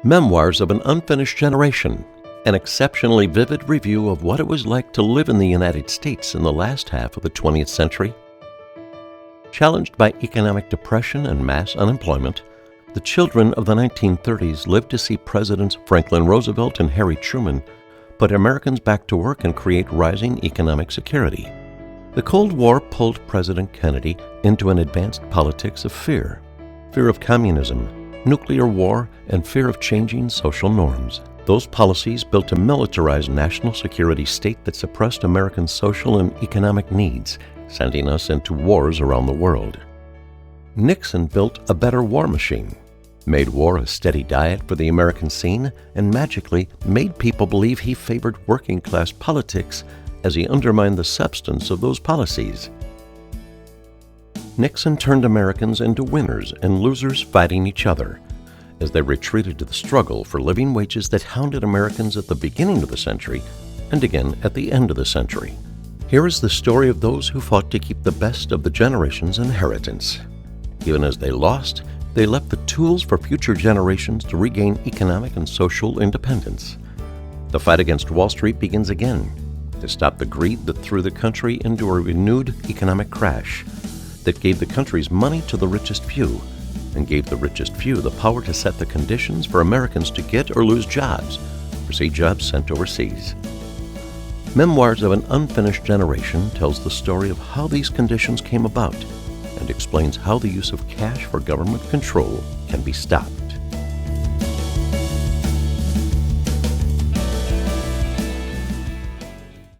Memoirs of an Unfinished Generation, an exceptionally vivid review of what it was like to live in the United States in the last half of the 20th century. Challenged by economic depression and mass unemployment, the children of the 1930s lived to see Presidents Franklin Roosevelt and Harry Truman put Americans back to work and create rising economic security. The Cold War pulled President Kennedy into an advanced politics of fear of communism, nuclear war, and fear of changing social norms. Those policies built a militarized national security state that suppressed American social and economic needs, sending us into wars around the world. Nixon built a better war machine, made war a steady diet for the American scene, and magically made people believe he favored working-class politics as he undermined the substance of those policies. Nixon turned Americans into winners and losers fighting each other, as they retreated to the struggle for living wages that hounded Americans at the beginning of the century and again at the end of the century. Here is the story of those who fought to keep the best of the generation's inheritance. Even as they lost, they left the tools for future generations to regain economic and social independence. The fight against Wall Street begins again to stop the greed that threw the country into a renewed economic crash that gave the country's money to the richest few and gave the richest few the power to set the conditions for Americans to get or lose jobs, or see jobs sent overseas. Memoirs of an Unfinished Generation tells the story of how these conditions came about and explains how the use of cash for government control can be stopped.